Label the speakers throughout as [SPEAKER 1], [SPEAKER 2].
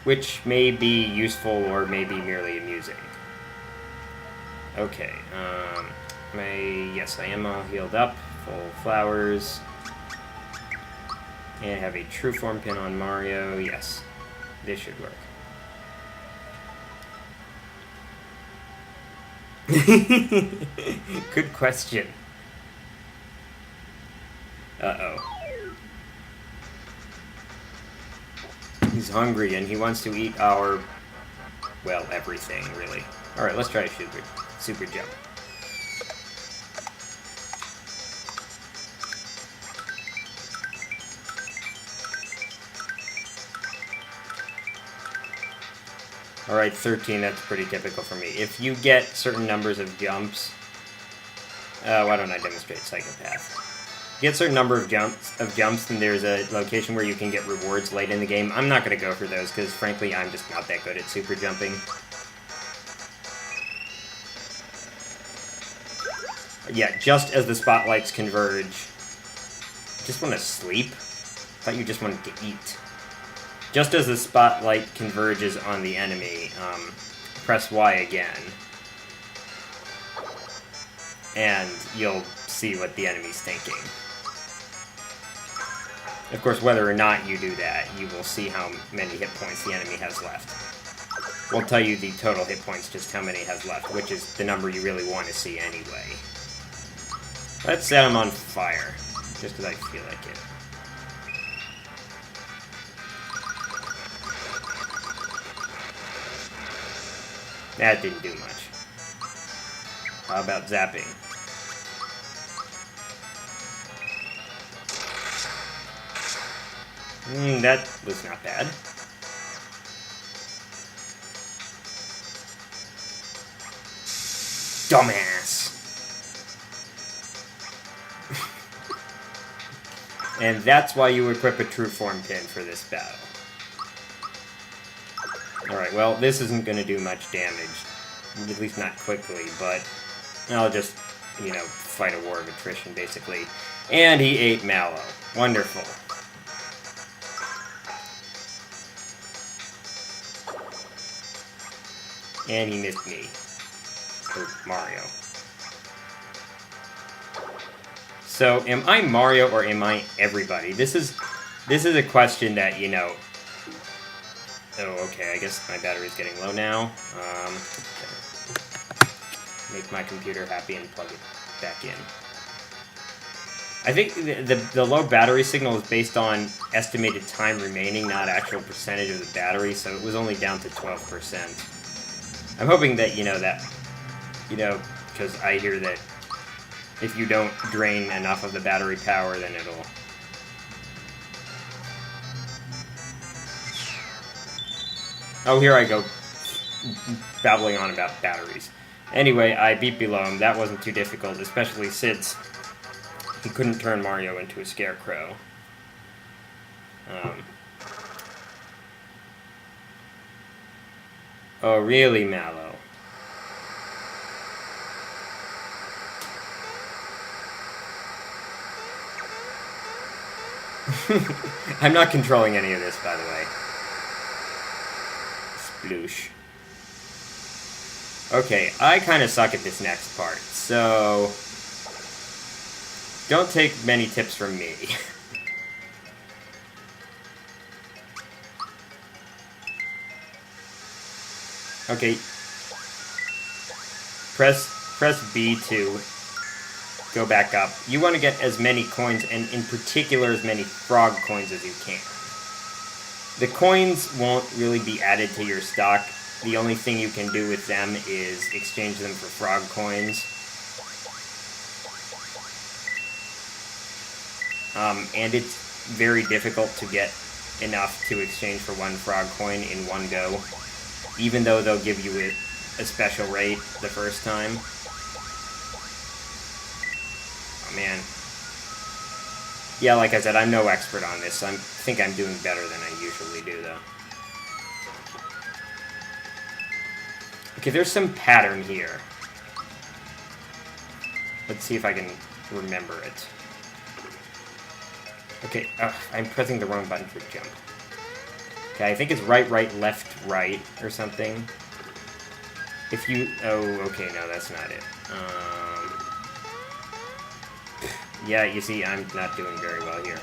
[SPEAKER 1] which may be useful or may be merely amusing. Okay, yes, I am all healed up, full flowers, and have a Trueform pin on Mario. Yes, this should work. Good question. Uh-oh. He's hungry and he wants to eat our, well, everything, really. Alright, let's try a super jump. Alright, 13, that's pretty typical for me. If you get certain numbers of jumps... why don't I demonstrate Psychopath? Get a certain number of jumps, and there's a location where you can get rewards late in the game. I'm not going to go for those, because frankly, I'm just not that good at super jumping. Yeah, just as the spotlights converge... Just want to sleep? I thought you just wanted to eat. Just as the spotlight converges on the enemy, press Y again. And you'll see what the enemy's thinking. Of course, whether or not you do that, you will see how many hit points the enemy has left. We'll tell you the total hit points, just how many it has left, which is the number you really want to see anyway. Let's set him on fire, just because I feel like it. That didn't do much. How about zapping? That was not bad. Dumbass! And that's why you equip a Trueform pin for this battle. Alright, well, this isn't going to do much damage. At least not quickly, but I'll just, you know, fight a war of attrition, basically. And he ate Mallow. Wonderful. And he missed me. Or Mario. So, am I Mario or am I everybody? This is a question that, you know... Oh, okay, I guess my battery's getting low now. Okay. Make my computer happy and plug it back in. I think the low battery signal is based on estimated time remaining, not actual percentage of the battery, so it was only down to 12%. I'm hoping that, because I hear that if you don't drain enough of the battery power, then it'll... Oh, here I go, babbling on about batteries. Anyway, I beat Belome. That wasn't too difficult, especially since he couldn't turn Mario into a scarecrow. Oh, really, Mallow? I'm not controlling any of this, by the way. Sploosh. Okay, I kind of suck at this next part, so... Don't take many tips from me. Okay. Press B to go back up. You want to get as many coins, and in particular as many frog coins as you can. The coins won't really be added to your stock. The only thing you can do with them is exchange them for frog coins. And it's very difficult to get enough to exchange for one frog coin in one go, even though they'll give you a special rate the first time. Oh, man. Yeah, like I said, I'm no expert on this. I think I'm doing better than I usually do, though. Okay, there's some pattern here. Let's see if I can remember it. Okay, I'm pressing the wrong button for jump. Okay, I think it's right, right, left, right, or something. If you... Oh, okay, no, that's not it. Yeah, you see, I'm not doing very well here.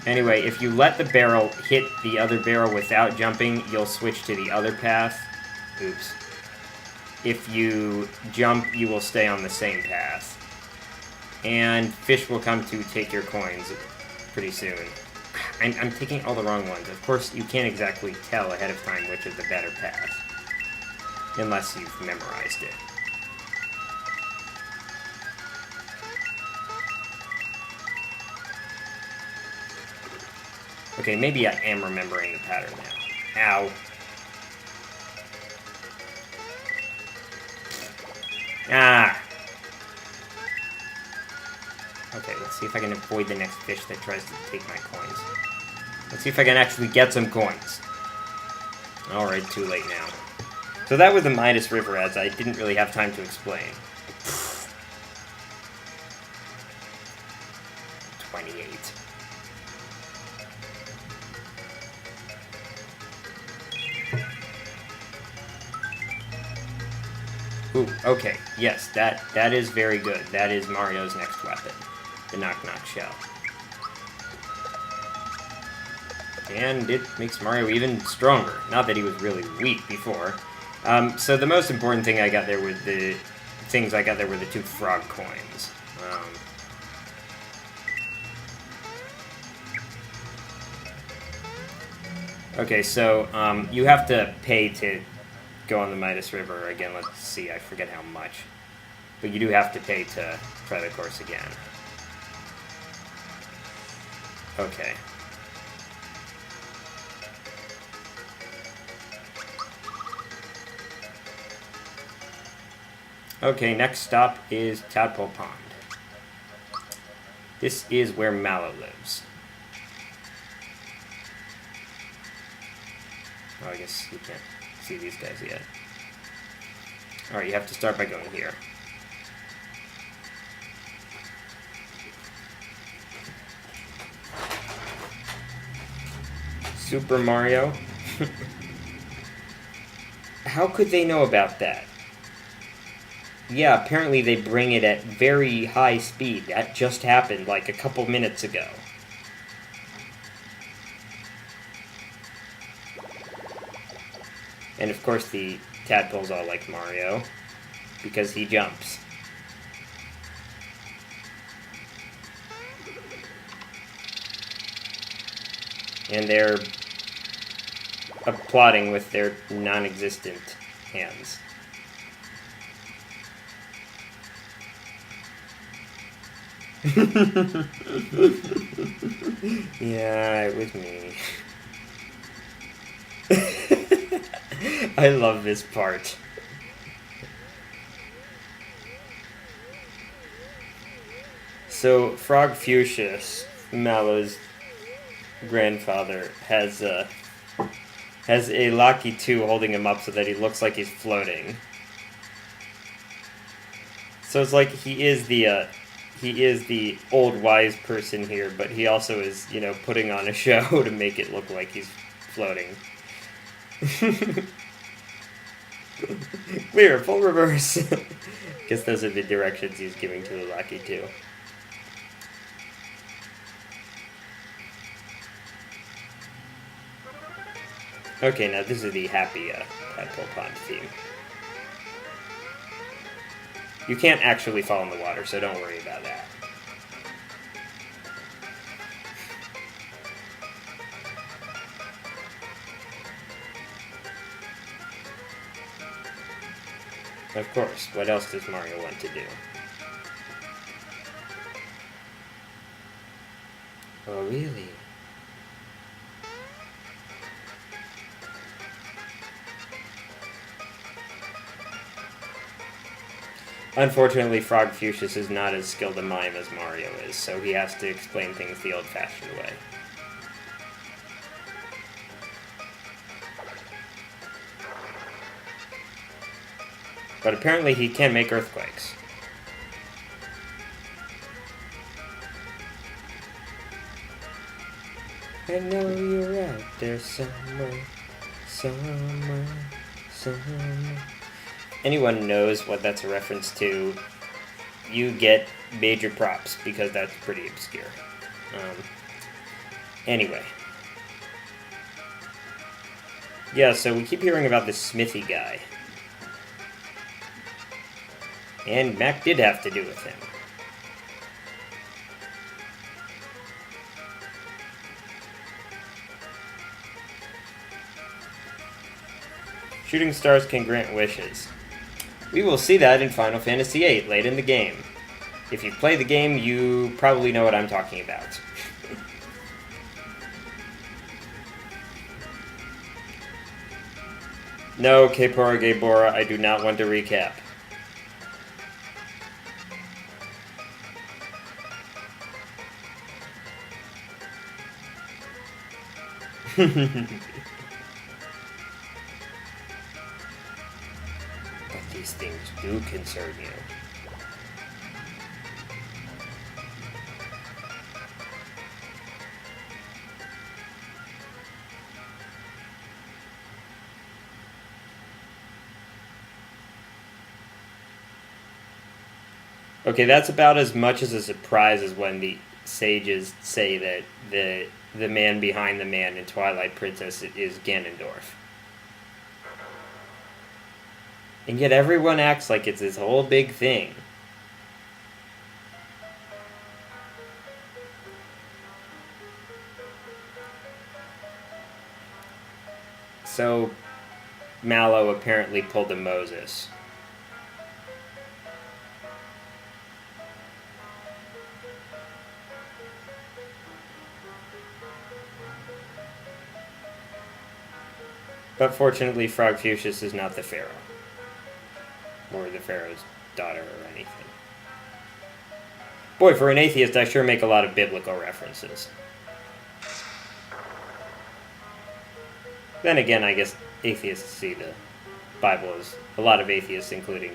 [SPEAKER 1] Anyway, if you let the barrel hit the other barrel without jumping, you'll switch to the other path. Oops. If you jump, you will stay on the same path. And fish will come to take your coins pretty soon. I'm taking all the wrong ones. Of course, you can't exactly tell ahead of time which is the better path. Unless you've memorized it. Okay, maybe I am remembering the pattern now. Ow. Ah! Okay, let's see if I can avoid the next fish that tries to take my coins. Let's see if I can actually get some coins. Alright, too late now. So that was the Midas River, as I didn't really have time to explain. 28. Ooh, okay. Yes, that is very good. That is Mario's next weapon. The NokNok shell. And it makes Mario even stronger. Not that he was really weak before. So the most important thing I got there were the... things I got there were the 2 frog coins. Okay, so you have to pay to go on the Midas River again. Let's see, I forget how much. But you do have to pay to try the course again. Okay. Okay, next stop is Tadpole Pond. This is where Mallow lives. Oh, I guess you can't see these guys yet. Alright, you have to start by going here. Super Mario? How could they know about that? Yeah, apparently they bring it at very high speed. That just happened like a couple minutes ago. And of course the tadpoles all like Mario, because he jumps. And they're applauding with their non-existent hands. Yeah, it was me. I love this part. So, Frogfucius, Mallow's grandfather, has a Lucky 2 holding him up so that he looks like he's floating. So it's like he is the old wise person here, but he also is, you know, putting on a show to make it look like he's floating. Clear, full reverse. Guess those are the directions he's giving to the Lucky 2. Okay, now this is the happy Tadpole Pond theme. You can't actually fall in the water, so don't worry about that. Of course, what else does Mario want to do? Oh, really? Unfortunately, Frogfucius is not as skilled a mime as Mario is, so he has to explain things the old-fashioned way. But apparently he can make earthquakes. I know you're out there somewhere, somewhere, somewhere. Anyone knows what that's a reference to, you get major props, because that's pretty obscure. Anyway. Yeah, so we keep hearing about this Smithy guy. And Mac did have to do with him. Shooting stars can grant wishes. We will see that in Final Fantasy VIII late in the game. If you play the game, you probably know what I'm talking about. No, Kepora Gebora, I do not want to recap. But these things do concern you. Okay, that's about as much as a surprise as when the sages say that the man behind the man in Twilight Princess is Ganondorf. And yet everyone acts like it's this whole big thing. So, Mallow apparently pulled a Moses. But fortunately, Frogfucius is not the Pharaoh. Or the Pharaoh's daughter or anything. Boy, for an atheist, I sure make a lot of biblical references. Then again, I guess atheists see the Bible as... A lot of atheists, including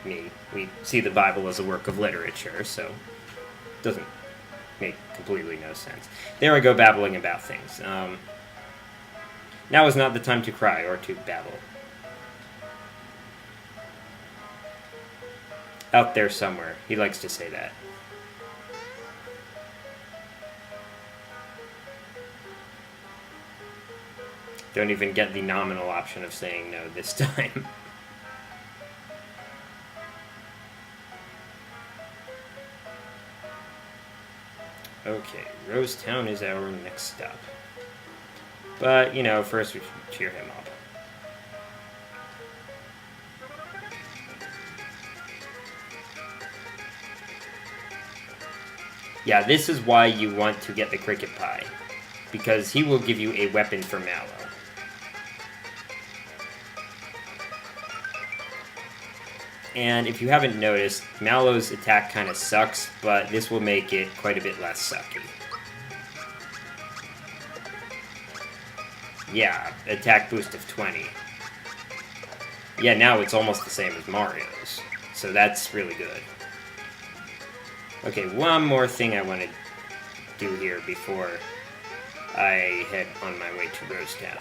[SPEAKER 1] me, we see the Bible as a work of literature, so... It doesn't make completely no sense. There I go babbling about things. Now is not the time to cry or to babble. Out there somewhere. He likes to say that. Don't even get the nominal option of saying no this time. Okay, Rosetown is our next stop. But, you know, first we should cheer him up. Yeah, this is why you want to get the cricket pie. Because he will give you a weapon for Mallow. And if you haven't noticed, Mallow's attack kind of sucks, but this will make it quite a bit less sucky. Yeah, attack boost of 20. Yeah, now it's almost the same as Mario's. So that's really good. Okay, one more thing I want to do here before I head on my way to Rosetown.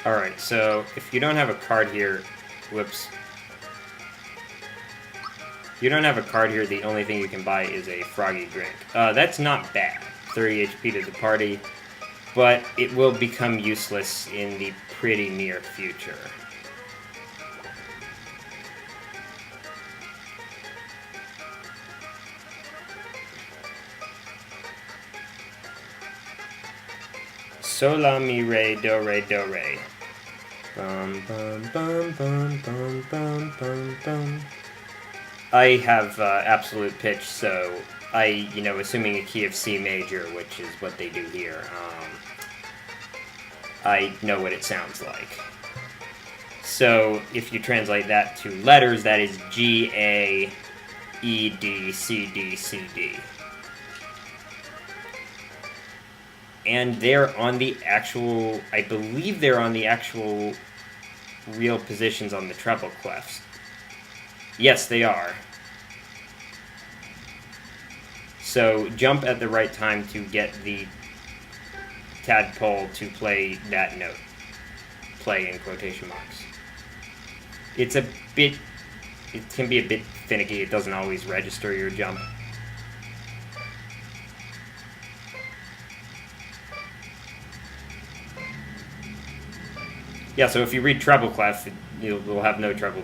[SPEAKER 1] Alright, so if you don't have a card here... Whoops. If you don't have a card here, the only thing you can buy is a Froggy drink. That's not bad. 30 HP to the party, but it will become useless in the pretty near future. Sol, la, mi, re, do, re, do, re. Bum, bum, bum, bum, bum, bum, bum, bum. I have absolute pitch, so assuming a key of C major, which is what they do here, I know what it sounds like. So if you translate that to letters, that is G, A, E, D, C, D, C, D. And they're on the actual, I believe they're on the actual real positions on the treble clefs. Yes, they are. So jump at the right time to get the tadpole to play that note. Play in quotation marks. It's a bit... It can be a bit finicky. It doesn't always register your jump. Yeah, so if you read treble clef, you'll have no trouble,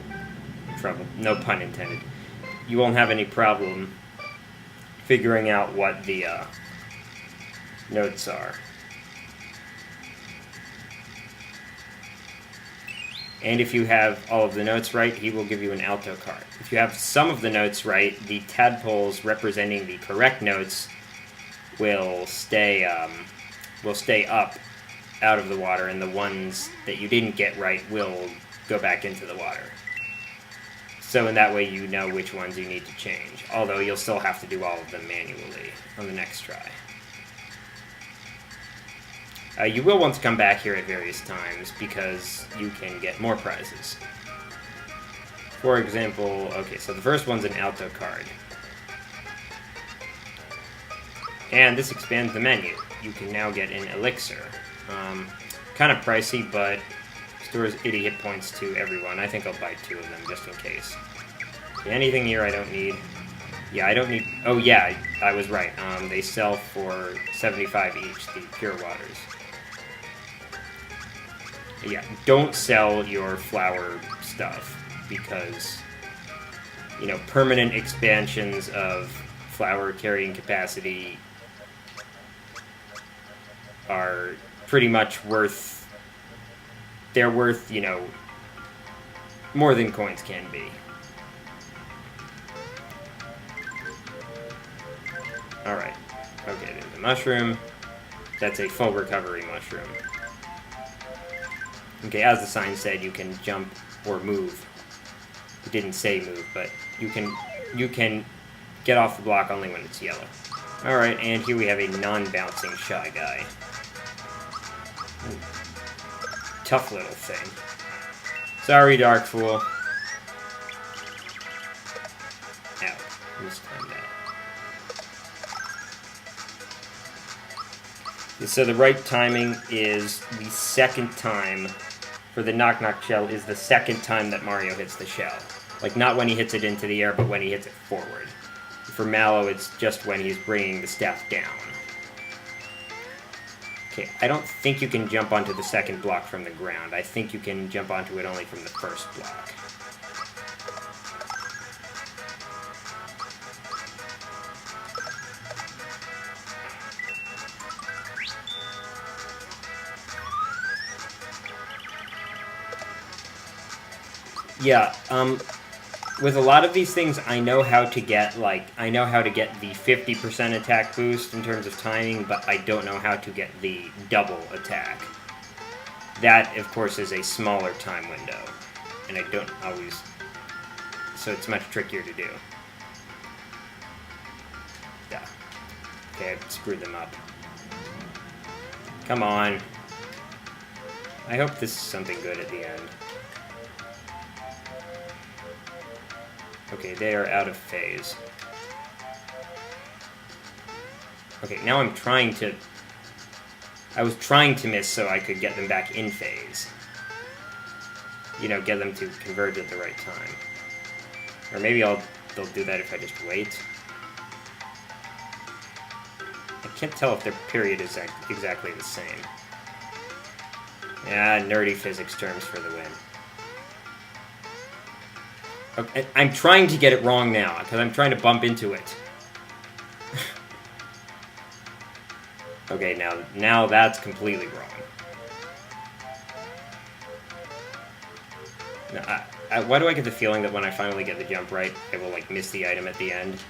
[SPEAKER 1] no pun intended. You won't have any problem figuring out what the notes are. And if you have all of the notes right, he will give you an alto card. If you have some of the notes right, the tadpoles representing the correct notes will stay up out of the water, and the ones that you didn't get right will go back into the water. So in that way you know which ones you need to change, although you'll still have to do all of them manually on the next try. You will want to come back here at various times because you can get more prizes. For example, okay, so the first one's an alto card. And this expands the menu. You can now get an elixir. Kind of pricey, but stores 80 hit points to everyone. I think I'll buy 2 of them just in case. Anything here I don't need. Yeah, I don't need... Oh yeah, I was right. They sell for 75 each, the pure waters. Yeah, don't sell your flower stuff, because, you know, permanent expansions of flower carrying capacity are pretty much worth, they're worth, you know, more than coins can be. Alright, okay, there's a mushroom. That's a full recovery mushroom. Okay, as the sign said, you can jump or move. It didn't say move, but you can get off the block only when it's yellow. Alright, and here we have a non-bouncing Shy Guy. Ooh. Tough little thing. Sorry, Dark Fool. Ow. Mistimed that. So the right timing is the second time for the NokNok shell is the second time that Mario hits the shell. Like, not when he hits it into the air, but when he hits it forward. For Mallow, it's just when he's bringing the staff down. Okay, I don't think you can jump onto the second block from the ground. I think you can jump onto it only from the first block. Yeah, with a lot of these things, I know how to get, like, I know how to get the 50% attack boost in terms of timing, but I don't know how to get the double attack. That, of course, is a smaller time window, and I don't always... So it's much trickier to do. Yeah. Okay, I screwed them up. Come on. I hope this is something good at the end. Okay, they are out of phase. Okay, now I'm trying to... I was trying to miss so I could get them back in phase. You know, get them to converge at the right time. Or maybe they'll do that if I just wait. I can't tell if their period is exactly the same. Yeah, nerdy physics terms for the win. Okay, I'm trying to get it wrong now, because I'm trying to bump into it. Okay, now that's completely wrong. Now, why do I get the feeling that when I finally get the jump right, I will, like, miss the item at the end?